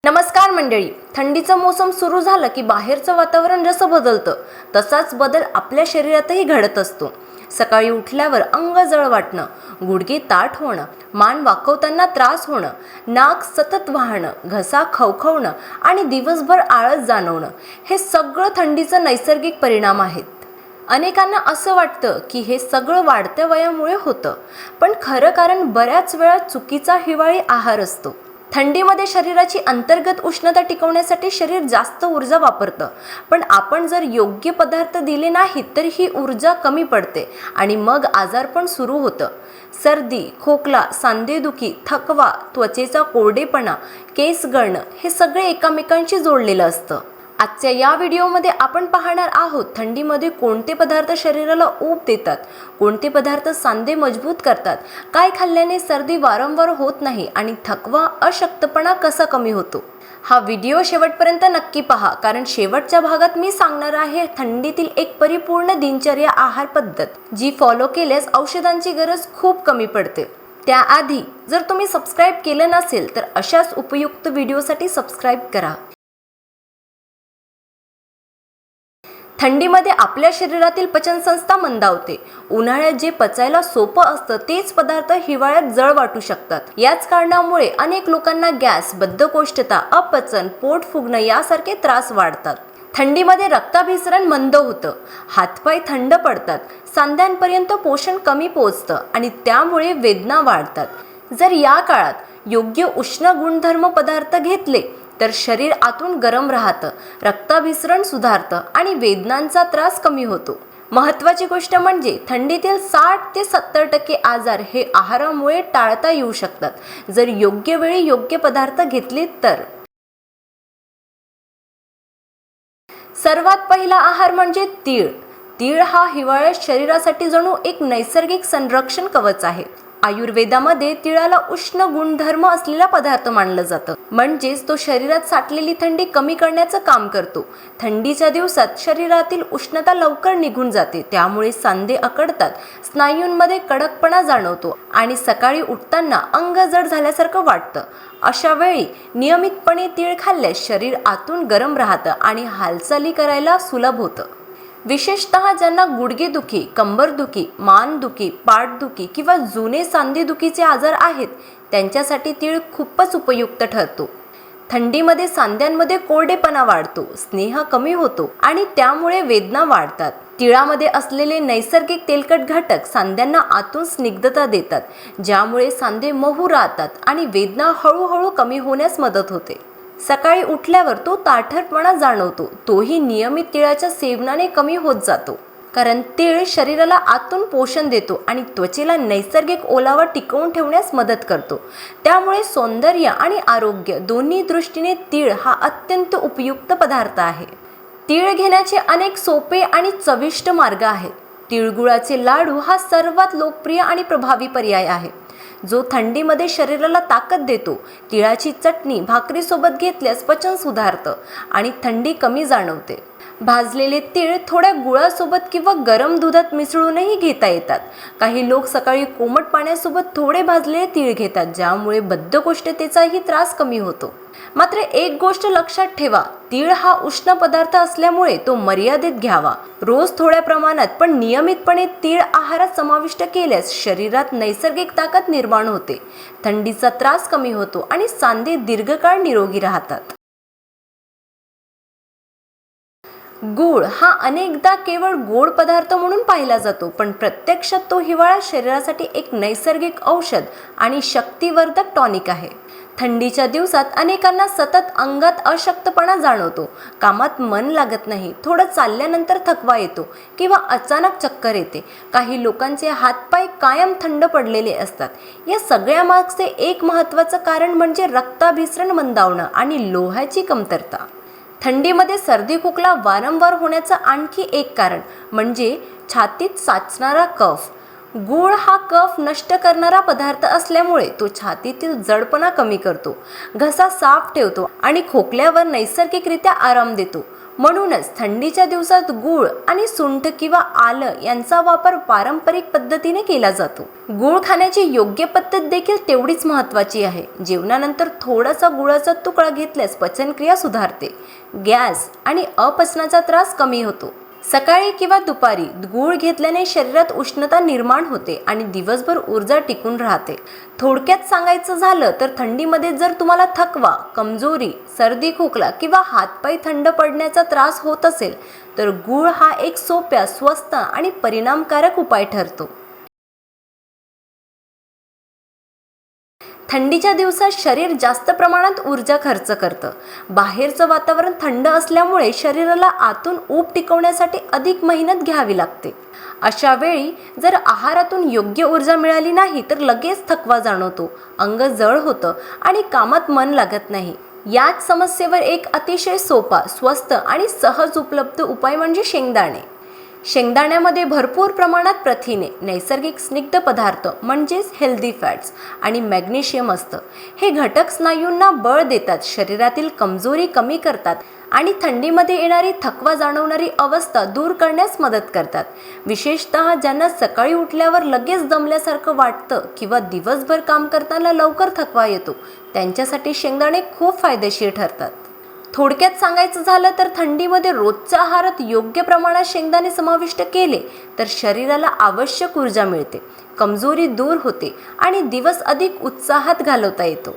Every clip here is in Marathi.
नमस्कार मंडळी. थंडीचं मोसम सुरू झालं की बाहेरचं वातावरण जसं बदलतं तसाच बदल आपल्या शरीरातही घडत असतो. सकाळी उठल्यावर अंग जळ वाटणं, गुडघे ताठ होणं, मान वाकवताना त्रास होणं, नाक सतत वाहणं, घसा खवखवणं आणि दिवसभर आळस जाणवणं हे सगळं थंडीचा नैसर्गिक परिणाम आहेत. अनेकांना असं वाटतं की हे सगळं वाढत्या वयामुळे होतं, पण खरं कारण बऱ्याच वेळा चुकीचा हिवाळी आहार असतो. थंडीमध्ये शरीराची अंतर्गत उष्णता टिकवण्यासाठी शरीर जास्त ऊर्जा वापरतं, पण आपण जर योग्य पदार्थ दिले नाहीत तर ही ऊर्जा कमी पडते आणि मग आजारपण सुरू होतं. सर्दी, खोकला, सांधेदुखी, थकवा, त्वचेचा कोरडेपणा, केस गळणं हे सगळे एकमेकांशी जोडलेलं असतं. आजच्या या व्हिडिओमध्ये आपण पाहणार आहोत थंडीमध्ये कोणते पदार्थ शरीराला ऊब देतात, कोणते पदार्थ सांधे मजबूत करतात, काय खाल्ल्याने सर्दी वारंवार होत नाही आणि थकवा अशक्तपणा कसा कमी होतो. हा व्हिडिओ शेवटपर्यंत नक्की पहा, कारण शेवटच्या भागात मी सांगणार आहे थंडीतील एक परिपूर्ण दिनचर्या आहार पद्धत जी फॉलो केल्यास औषधांची गरज खूप कमी पडते. त्याआधी जर तुम्ही सबस्क्राईब केलं नसेल तर अशाच उपयुक्त व्हिडिओसाठी सबस्क्राईब करा. थंडीमध्ये आपल्या शरीरातील पचनसंस्था मंदावते. उन्हाळ्यात जे पचायला सोपं असतं तेच पदार्थ हिवाळ्यात जड वाटू शकतात. याच कारणामुळे अनेक लोकांना गॅस, बद्धकोष्ठता, अपचन, पोट फुगणं यासारखे त्रास वाढतात. थंडीमध्ये रक्ताभिसरण मंद होतं, हातपाय थंड पडतात, सांध्यांपर्यंत पोषण कमी पोहोचतं आणि त्यामुळे वेदना वाढतात. जर या काळात योग्य उष्ण गुणधर्म पदार्थ घेतले तर शरीर आतून गरम राहतं, रक्ताभिसरण सुधारतं आणि वेदनांचा त्रास कमी होतो. महत्त्वाची गोष्ट म्हणजे थंडीतील 60 ते 70% आजार हे आहारामुळे टाळता येऊ शकतात जर योग्य वेळी योग्य पदार्थ घेतले तर. सर्वात पहिला आहार म्हणजे तीळ. तीळ हा हिवाळ्यात शरीरासाठी जणू एक नैसर्गिक संरक्षण कवच आहे. आयुर्वेदामध्ये तिळाला उष्ण गुणधर्म असलेला पदार्थ मानलं जातं, म्हणजेच तो शरीरात साठलेली थंडी कमी करण्याचं काम करतो. थंडीच्या दिवसात शरीरातील उष्णता लवकर निघून जाते, त्यामुळे सांधे अकडतात, स्नायूंमध्ये कडकपणा जाणवतो आणि सकाळी उठताना अंग जड झाल्यासारखं वाटतं. अशा वेळी नियमितपणे तीळ खाल्ल्यास शरीर आतून गरम राहतं आणि हालचाली करायला सुलभ होतं. विशेषतः ज्यांना गुडघेदुखी, कंबरदुखी, मानदुखी, पाठदुखी किंवा जुने सांधेदुखीचे आजार आहेत त्यांच्यासाठी तीळ खूपच उपयुक्त ठरतो. थंडीमध्ये सांध्यांमध्ये कोरडेपणा वाढतो, स्नेह कमी होतो आणि त्यामुळे वेदना वाढतात. तिळामध्ये असलेले नैसर्गिक तेलकट घटक सांध्यांना आतून स्निग्धता देतात, ज्यामुळे सांधे मऊ राहतात आणि वेदना हळूहळू कमी होण्यास मदत होते. सकाळी उठल्यावर तो ताठरपणा जाणवतो, तोही नियमित तिळाच्या सेवनाने कमी होत जातो. कारण तीळ शरीराला आतून पोषण देतो आणि त्वचेला नैसर्गिक ओलावा टिकवून ठेवण्यास मदत करतो. त्यामुळे सौंदर्य आणि आरोग्य दोन्ही दृष्टीने तीळ हा अत्यंत उपयुक्त पदार्थ आहे. तीळ घेण्याचे अनेक सोपे आणि चविष्ट मार्ग आहेत. तिळगुळाचे लाडू हा सर्वात लोकप्रिय आणि प्रभावी पर्याय आहे, जो थंडीमध्ये शरीराला ताकद देतो. तिळाची चटणी भाकरीसोबत घेतल्यास पचन सुधारतं आणि थंडी कमी जाणवते. भाजलेले तीळ थोड्या गुळासोबत किंवा गरम दुधात मिसळूनही घेता येतात. काही लोक सकाळी कोमट पाण्यासोबत थोडे भाजलेले तीळ घेतात, ज्यामुळे बद्धकोष्ठतेचाही त्रास कमी होतो. मात्र एक गोष्ट लक्षात ठेवा, तीळ हा उष्ण पदार्थ असल्यामुळे तो मर्यादित घ्यावा. रोज थोड्या प्रमाणात पण नियमितपणे तीळ आहारात समाविष्ट केल्यास शरीरात नैसर्गिक ताकद निर्माण होते, थंडीचा त्रास कमी होतो आणि सांधे दीर्घकाळ निरोगी राहतात. गूळ हा अनेकदा केवळ गोड पदार्थ म्हणून पाहिला जातो, पण प्रत्यक्षात तो हिवाळ्यात शरीरासाठी एक नैसर्गिक औषध आणि शक्तिवर्धक टॉनिक आहे. थंडीच्या दिवसात अनेकांना सतत अंगात अशक्तपणा जाणवतो, कामात मन लागत नाही, थोडं चालल्यानंतर थकवा येतो किंवा अचानक चक्कर येते. काही लोकांचे हातपाय कायम थंड पडलेले असतात. या सगळ्यामागचे एक महत्त्वाचं कारण म्हणजे रक्ताभिसरण मंदावणं आणि लोहाची कमतरता. थंडीमध्ये सर्दी खोकला वारंवार होण्याचं आणखी एक कारण म्हणजे छातीत साचणारा कफ. गूळ हा कफ नष्ट करणारा पदार्थ असल्यामुळे तो छातीतील जडपणा कमी करतो, घसा साफ ठेवतो आणि खोकल्यावर नैसर्गिकरित्या आराम देतो. म्हणूनच थंडीच्या दिवसात गूळ आणि सुंठ किंवा आलं यांचा वापर पारंपरिक पद्धतीने केला जातो. गूळ खाण्याची योग्य पद्धत देखील तेवढीच महत्त्वाची आहे. जेवणानंतर थोडासा गुळाचा तुकडा घेतल्यास पचनक्रिया सुधारते, गॅस आणि अपचनाचा त्रास कमी होतो. सकाळी किंवा दुपारी गूळ घेतल्याने शरीरात उष्णता निर्माण होते आणि दिवसभर ऊर्जा टिकून राहते. थोडक्यात सांगायचं झालं तर थंडीमध्ये जर तुम्हाला थकवा, कमजोरी, सर्दी, खोकला किंवा हातपाय थंड पडण्याचा त्रास होत असेल तर गूळ हा एक सोप्या, स्वस्त आणि परिणामकारक उपाय ठरतो. थंडीच्या दिवसात शरीर जास्त प्रमाणात ऊर्जा खर्च करतं. बाहेरचं वातावरण थंड असल्यामुळे शरीराला आतून ऊब टिकवण्यासाठी अधिक मेहनत घ्यावी लागते. अशा वेळी जर आहारातून योग्य ऊर्जा मिळाली नाही तर लगेच थकवा जाणवतो, अंग जड होतं आणि कामात मन लागत नाही. याच समस्येवर एक अतिशय सोपा, स्वस्त आणि सहज उपलब्ध उपाय म्हणजे शेंगदाणे. शेंगदाण्यामध्ये भरपूर प्रमाणात प्रथिने, नैसर्गिक स्निग्ध पदार्थ म्हणजेच हेल्दी फॅट्स आणि मॅग्नेशियम असतं. हे घटक स्नायूंना बळ देतात, शरीरातील कमजोरी कमी करतात आणि थंडीमध्ये येणारी थकवा जाणवणारी अवस्था दूर करण्यास मदत करतात. विशेषतः ज्यांना सकाळी उठल्यावर लगेच दमल्यासारखं वाटतं किंवा दिवसभर काम करताना लवकर थकवा येतो, त्यांच्यासाठी शेंगदाणे खूप फायदेशीर ठरतात. थोडक्यात सांगायचं झालं तर थंडीमध्ये रोजच्या आहारात योग्य प्रमाणात शेंगदाणे समाविष्ट केले तर शरीराला आवश्यक ऊर्जा मिळते, कमजोरी दूर होते आणि दिवस अधिक उत्साहात घालवता येतो.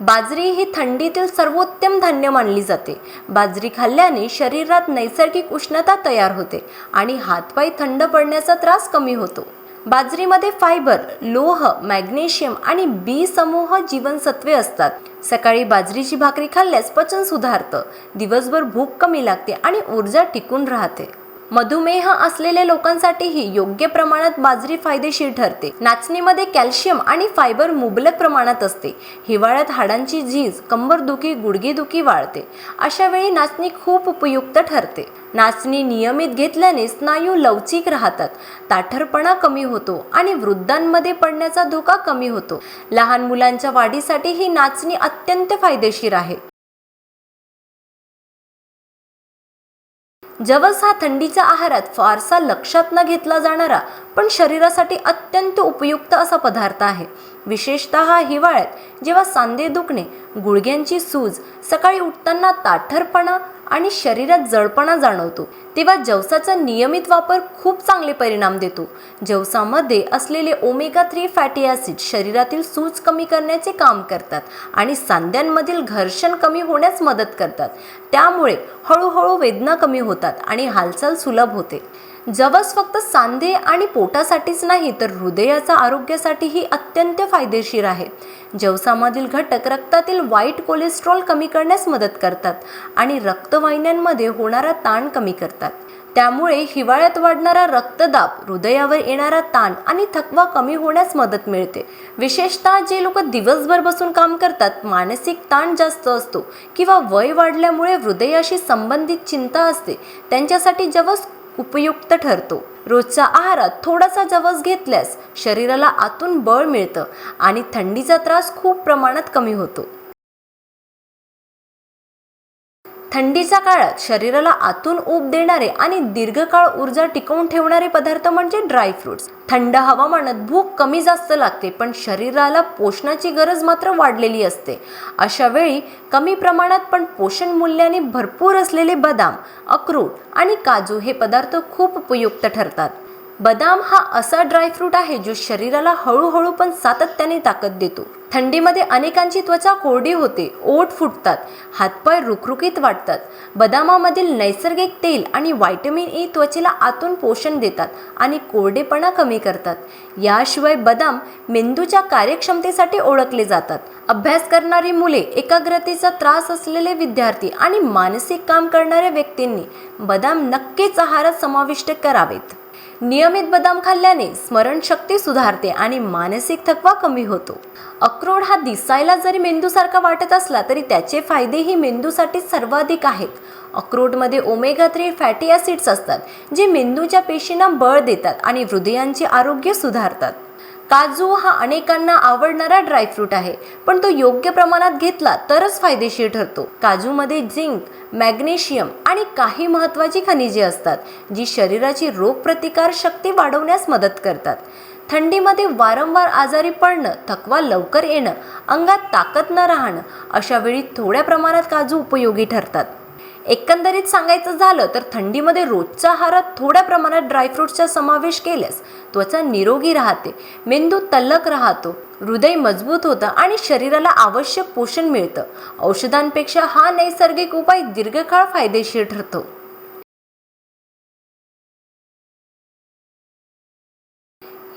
बाजरी ही थंडीतील सर्वोत्तम धान्य मानली जाते. बाजरी खाल्ल्याने शरीरात नैसर्गिक उष्णता तयार होते आणि हातपाय थंड पडण्याचा त्रास कमी होतो. बाजरीमध्ये फायबर, लोह, मॅग्नेशियम आणि बी समूह जीवनसत्वे असतात. सकाळी बाजरीची भाकरी खाल्ल्यास पचन सुधारतं, दिवसभर भूक कमी लागते आणि ऊर्जा टिकून राहते. मधुमेह असलेल्या लोकांसाठीही योग्य प्रमाणात बाजरी फायदेशीर ठरते. नाचणीमध्ये कॅल्शियम आणि फायबर मुबलक प्रमाणात असते. हिवाळ्यात हाडांची झीज, कंबरदुखी, गुडघेदुखी वाढते. अशा वेळी नाचणी खूप उपयुक्त ठरते. नाचणी नियमित घेतल्याने स्नायू लवचिक राहतात, ताठरपणा कमी होतो आणि वृद्धांमध्ये पडण्याचा धोका कमी होतो. लहान मुलांच्या वाढीसाठी ही नाचणी अत्यंत फायदेशीर आहे. जवस हा थंडीच्या आहारात फारसा लक्षात न घेतला जाणारा पण शरीरासाठी अत्यंत उपयुक्त असा पदार्थ आहे. विशेषतः हिवाळ्यात जेव्हा सांधे दुखणे, गुडघ्यांची सूज, सकाळी उठताना ताठरपणा आणि शरीरात जडपणा जाणवतो तेव्हा जवसाचा नियमित वापर खूप चांगले परिणाम देतो. जवसामध्ये असलेले ओमेगा 3 फॅटी ॲसिड शरीरातील सूज कमी करण्याचे काम करतात आणि सांध्यांमधील घर्षण कमी होण्यास मदत करतात. त्यामुळे हळूहळू वेदना कमी होतात आणि हालचाल सुलभ होते. जवस फक्त सांधे आणि पोटासाठीच नाही तर हृदयाच्या आरोग्यासाठीही अत्यंत फायदेशीर आहे. जवसामधील घटक रक्तातील वाईट कोलेस्ट्रॉल कमी करण्यास मदत करतात आणि रक्तवाहिन्यांमध्ये होणारा ताण कमी करतात. त्यामुळे हिवाळ्यात वाढणारा रक्तदाब, हृदयावर येणारा ताण आणि थकवा कमी होण्यास मदत मिळते. विशेषतः जे लोक दिवसभर बसून काम करतात, मानसिक ताण जास्त असतो किंवा वय वाढल्यामुळे हृदयाशी संबंधित चिंता असते, त्यांच्यासाठी जवस उपयुक्त ठरतो. रोजच्या आहारात थोडासा जवस घेतल्यास शरीराला आतून बळ मिळतं आणि थंडीचा त्रास खूप प्रमाणात कमी होतो. थंडीच्या काळात शरीराला आतून ऊब देणारे आणि दीर्घकाळ ऊर्जा टिकवून ठेवणारे पदार्थ म्हणजे ड्रायफ्रुट्स. थंड हवामानात भूक कमी जास्त लागते पण शरीराला पोषणाची गरज मात्र वाढलेली असते. अशा वेळी कमी प्रमाणात पण पोषण मूल्याने भरपूर असलेले बदाम, अक्रोड आणि काजू हे पदार्थ खूप उपयुक्त ठरतात. बदाम हा असा ड्रायफ्रूट आहे जो शरीराला हळूहळू पण सातत्याने ताकद देतो. थंडीमध्ये अनेकांची त्वचा कोरडी होते, ओठ फुटतात, हातपाय रुखरुखीत वाटतात. बदामामधील नैसर्गिक तेल आणि व्हिटॅमिन ई त्वचेला आतून पोषण देतात आणि कोरडेपणा कमी करतात. याशिवाय बदाम मेंदूच्या कार्यक्षमतेसाठी ओळखले जातात. अभ्यास करणारी मुले, एकाग्रतेचा त्रास असलेले विद्यार्थी आणि मानसिक काम करणाऱ्या व्यक्तींनी बदाम नक्कीच आहारात समाविष्ट करावेत. नियमित बदाम खाल्ल्याने स्मरणशक्ती सुधारते आणि मानसिक थकवा कमी होतो. अक्रोड हा दिसायला जरी मेंदूसारखा वाटत असला तरी त्याचे फायदेही मेंदूसाठी सर्वाधिक आहेत. अक्रोडमध्ये ओमेगा 3 फॅटी ॲसिड्स असतात जे मेंदूच्या पेशींना बळ देतात आणि हृदयाचे आरोग्य सुधारतात. काजू हा अनेकांना आवडणारा ड्रायफ्रूट आहे, पण तो योग्य प्रमाणात घेतला तरच फायदेशीर ठरतो. काजूमध्ये झिंक, मॅग्नेशियम आणि काही महत्त्वाची खनिजे असतात, जी शरीराची रोगप्रतिकार शक्ती वाढवण्यास मदत करतात. थंडीमध्ये वारंवार आजारी पडणं, थकवा लवकर येणं, अंगात ताकद न राहणं, अशा वेळी थोड्या प्रमाणात काजू उपयोगी ठरतात. एकंदरीत सांगायचं झालं तर थंडीमध्ये रोजच्या आहारात थोड्या प्रमाणात ड्रायफ्रूट्सचा समावेश केल्यास त्वचा निरोगी राहते, मेंदू तल्लख राहतो, हृदय मजबूत होतं आणि शरीराला आवश्यक पोषण मिळतं. औषधांपेक्षा हा नैसर्गिक उपाय दीर्घकाळ फायदेशीर ठरतो.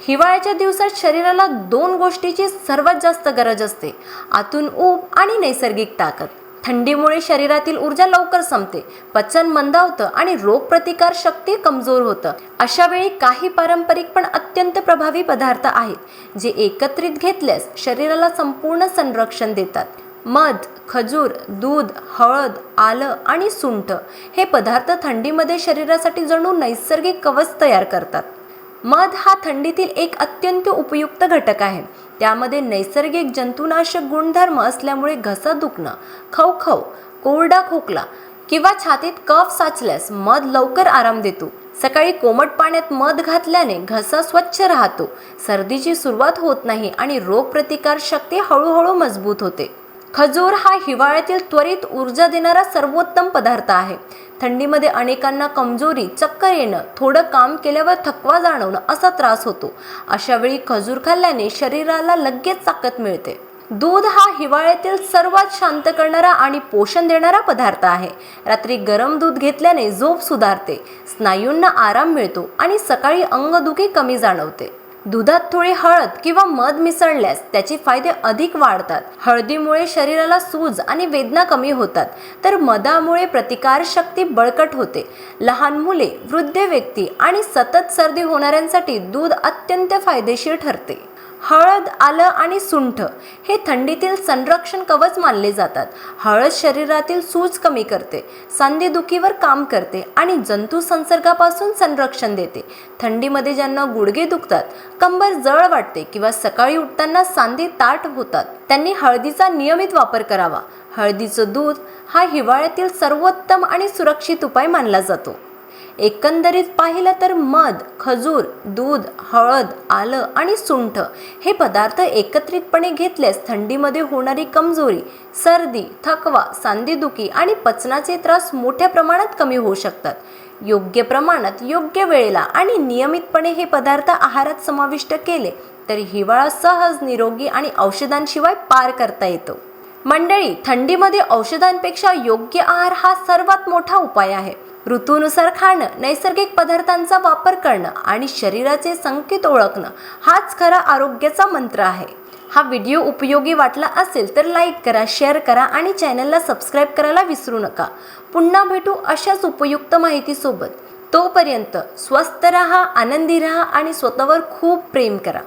हिवाळ्याच्या दिवसात शरीराला 2 गोष्टीची सर्वात जास्त गरज असते, आतून ऊब आणि नैसर्गिक ताकद. थंडीमुळे शरीरातील ऊर्जा लवकर संपते, पचन मंदावतं आणि रोगप्रतिकार शक्ती कमजोर होतं. अशा वेळी काही पारंपरिक पण अत्यंत प्रभावी पदार्थ आहेत, जे एकत्रित घेतल्यास शरीराला संपूर्ण संरक्षण देतात. मध, खजूर, दूध, हळद, आलं आणि सुंठ हे पदार्थ थंडीमध्ये शरीरासाठी जणू नैसर्गिक कवच तयार करतात. मध हा थंडीतील एक अत्यंत उपयुक्त घटक आहे. त्यामध्ये नैसर्गिक जंतुनाशक गुणधर्म असल्यामुळे घसा दुखणं, खवखव, कोरडा खोकला किंवा छातीत कफ साचल्यास मध लवकर आराम देतो. सकाळी कोमट पाण्यात मध घातल्याने घसा स्वच्छ राहतो, सर्दीची सुरुवात होत नाही आणि रोगप्रतिकार शक्ती हळूहळू मजबूत होते. खजूर हा हिवाळ्यातील त्वरित ऊर्जा देणारा सर्वोत्तम पदार्थ आहे. थंडीमध्ये अनेकांना कमजोरी, चक्कर येणं, थोडं काम केल्यावर थकवा जाणवणं असा त्रास होतो. अशा वेळी खजूर खाल्ल्याने शरीराला लगेच ताकद मिळते. दूध हा हिवाळ्यातील सर्वात शांत करणारा आणि पोषण देणारा पदार्थ आहे. रात्री गरम दूध घेतल्याने झोप सुधारते, स्नायूंना आराम मिळतो आणि सकाळी अंगदुखी कमी जाणवते. दुधात थोडी हळद किंवा मध मिसळल्यास त्याचे फायदे अधिक वाढतात. हळदीमुळे शरीराला सूज आणि वेदना कमी होतात, तर मधामुळे प्रतिकारशक्ती बळकट होते. लहान मुले, वृद्ध व्यक्ती आणि सतत सर्दी होणाऱ्यांसाठी दूध अत्यंत फायदेशीर ठरते. हळद, आलं आणि सुंठ हे थंडीतील संरक्षण कवच मानले जातात. हळद शरीरातील सूज कमी करते, सांधेदुखीवर काम करते आणि जंतू संसर्गापासून संरक्षण देते. थंडीमध्ये ज्यांना गुडघे दुखतात, कंबर जड वाटते किंवा सकाळी उठताना सांधे ताठ होतात, त्यांनी हळदीचा नियमित वापर करावा. हळदीचं दूध हा हिवाळ्यातील सर्वोत्तम आणि सुरक्षित उपाय मानला जातो. एकंदरीत पाहिलं तर मध, खजूर, दूध, हळद, आलं आणि सुंठ हे पदार्थ एकत्रितपणे घेतल्यास थंडीमध्ये होणारी कमजोरी, सर्दी, थकवा, सांधेदुखी आणि पचनाचे त्रास मोठ्या प्रमाणात कमी होऊ शकतात. योग्य प्रमाणात, योग्य वेळेला आणि नियमितपणे हे पदार्थ आहारात समाविष्ट केले तर हिवाळा सहज, निरोगी आणि औषधांशिवाय पार करता येतो. मंडळी, थंडीमध्ये औषधांपेक्षा योग्य आहार हा सर्वात मोठा उपाय आहे. ऋतूनुसार खाणं, नैसर्गिक पदार्थांचा वापर करणं आणि शरीराचे संकेत ओळखणं हाच खरा आरोग्याचा मंत्र आहे. हा व्हिडिओ उपयोगी वाटला असेल तर लाईक करा, शेअर करा आणि चॅनलला सबस्क्राईब करायला विसरू नका. पुन्हा भेटू अशाच उपयुक्त माहितीसोबत. तोपर्यंत स्वस्थ राहा, आनंदी राहा आणि स्वतःवर खूप प्रेम करा.